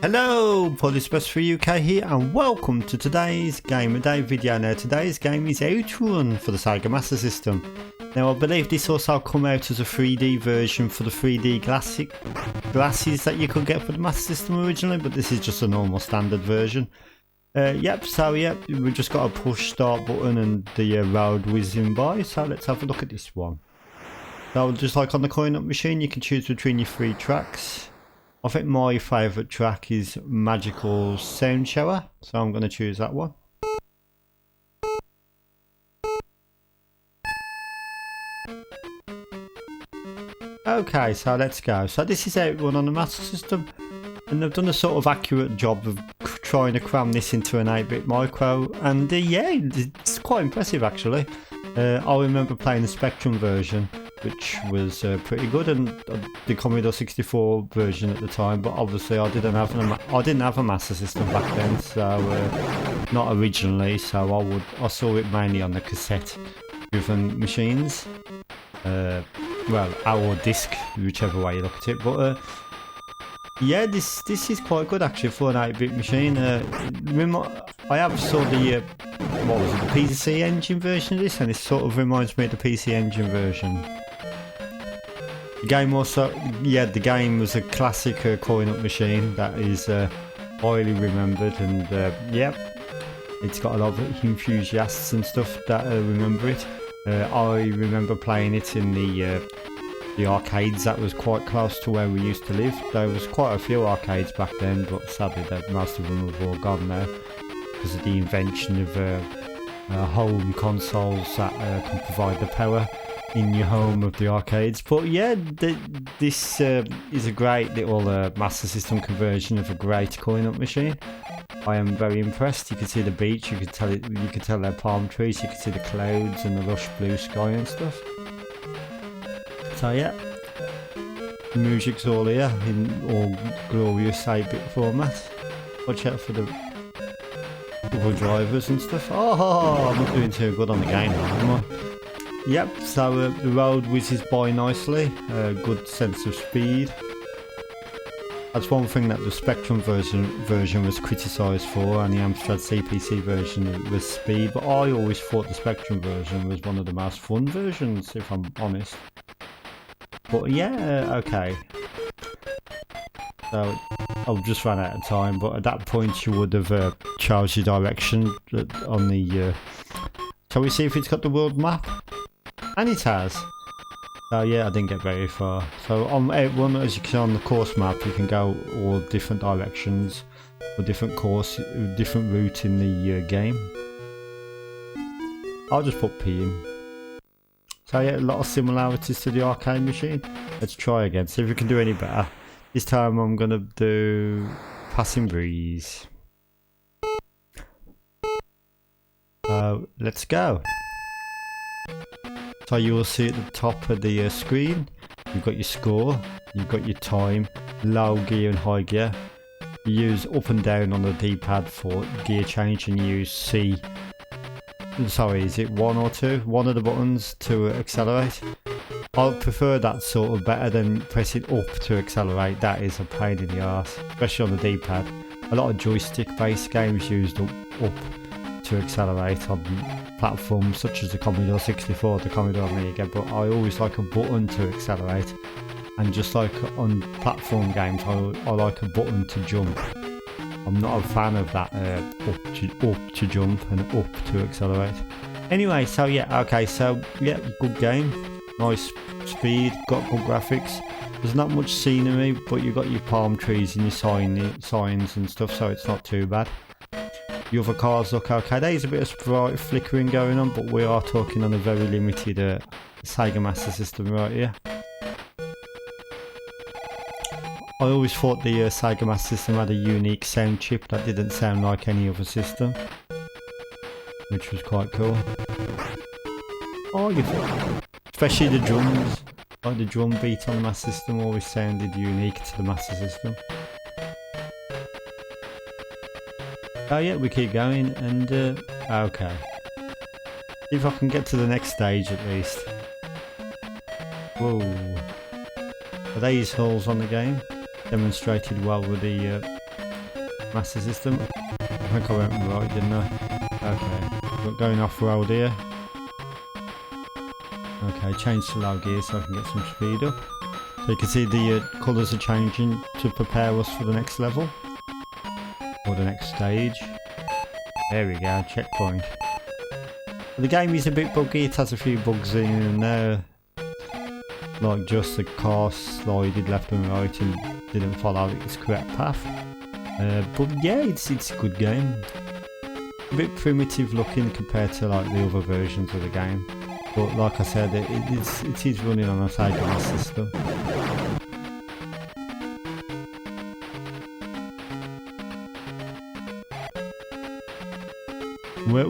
Hello, Police Best for UK here, and welcome to today's Game of Day video. Now, today's game is Outrun for the Sega Master System. Now, I believe this also come out as a 3D version for the 3D glasses that you could get for the Master System originally, but this is just a normal standard version. We've just got to push start button and the road whizzing by, so let's have a look at this one. So, just like on the coin-up machine, you can choose between your 3 tracks. I think my favourite track is Magical Sound Shower, so I'm going to choose that one. Okay, so let's go. So this is Outrun on the Master System, and they've done a sort of accurate job of trying to cram this into an 8-bit micro, and yeah, it's quite impressive actually. I remember playing the Spectrum version, which was pretty good, and the Commodore 64 version at the time, but obviously I didn't have a Master System back then, so not originally, so I saw it mainly on the cassette driven machines, or disc, whichever way you look at it. But yeah, this is quite good actually for an 8-bit machine. I have saw the what was it, the PC Engine version of this, and it sort of reminds me of the PC Engine version. The game also, yeah, the game was a classic coin-up machine that is highly remembered, and yeah, it's got a lot of enthusiasts and stuff that remember it. I remember playing it in the arcades that was quite close to where we used to live. There was quite a few arcades back then, but sadly most of them have all gone now because of the invention of home consoles that can provide the power in your home of the arcades. But yeah, this is a great little Master System conversion of a great coin-up machine. I am very impressed. You can see the beach, you could tell they're palm trees, you can see the clouds and the lush blue sky and stuff. So yeah, the music's all here in all glorious 8-bit format. Watch out for the other drivers and stuff. Oh, I'm not doing too good on the game now, am I? Yep, so the road whizzes by nicely, good sense of speed. That's one thing that the Spectrum version was criticised for, and the Amstrad CPC version was speed, but I always thought the Spectrum version was one of the most fun versions, if I'm honest. But yeah, okay. So I've just run out of time, but at that point you would have chose your direction on the... Shall we see if it's got the world map? And it has. So yeah, I didn't get very far. So on Outrun, as you can see on the course map, you can go all different directions, or different course, different route in the game. I'll just put P in. So yeah, a lot of similarities to the arcade machine. Let's try again, see if we can do any better. This time I'm gonna do Passing Breeze. So let's go. So you will see at the top of the screen, you've got your score, you've got your time, low gear and high gear. You use up and down on the D-pad for gear change, and you use C. Sorry, is it 1 or 2? One of the buttons to accelerate. I prefer that sort of better than pressing up to accelerate. That is a pain in the arse, especially on the D-pad. A lot of joystick-based games used up to accelerate on platforms such as the Commodore 64, the Commodore Amiga, but I always like a button to accelerate, and just like on platform games, I like a button to jump. I'm not a fan of that up to jump and up to accelerate. Anyway, so yeah, okay, so yeah, good game, nice speed, got good graphics. There's not much scenery, but you've got your palm trees and your signs and stuff, so it's not too bad. The other cars look okay. There's a bit of sprite flickering going on, but we are talking on a very limited Sega Master System right here. I always thought the Sega Master System had a unique sound chip that didn't sound like any other system, which was quite cool. Oh, especially the drums, like the drum beat on the Master System always sounded unique to the Master System. Oh yeah, we keep going, and okay. See if I can get to the next stage at least. Whoa. Are these holes on the game? Demonstrated well with the Master System. I think I went right, didn't I? Okay, we're going off road here. Okay, change to low gear so I can get some speed up. So you can see the colours are changing to prepare us for the next level. Or the next stage. There we go, checkpoint. The game is a bit buggy, it has a few bugs in and there. Like just the car slided left and right and didn't follow its correct path. But yeah, it's a good game. A bit primitive looking compared to like the other versions of the game. But like I said, it is running on a Sega Master System.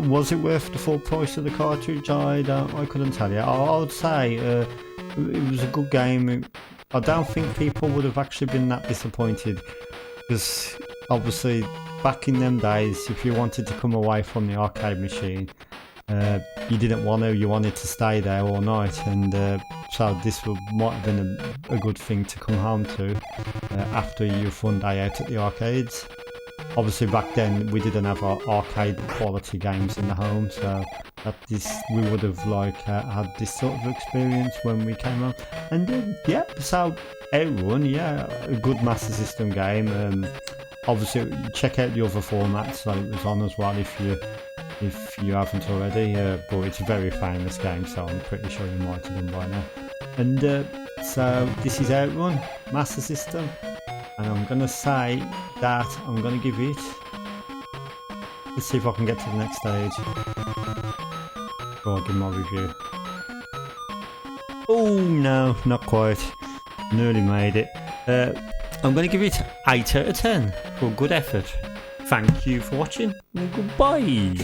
Was it worth the full price of the cartridge? I couldn't tell you. I would say it was a good game. I don't think people would have actually been that disappointed, because obviously back in them days, if you wanted to come away from the arcade machine, you didn't want to. You wanted to stay there all night, and so this might have been a good thing to come home to after your fun day out at the arcades. Obviously back then we didn't have our arcade quality games in the home, so we would have had this sort of experience when we came home. And yeah, so Outrun, yeah, a good Master System game. Obviously check out the other formats that it was on as well if you haven't already, but it's a very famous game, so I'm pretty sure you might have done by now. And so this is Outrun Master System. And I'm going to say that I'm going to give it... Let's see if I can get to the next stage. Go on, give my review. Oh no, not quite. Nearly made it. I'm going to give it 8 out of 10 for good effort. Thank you for watching and goodbye.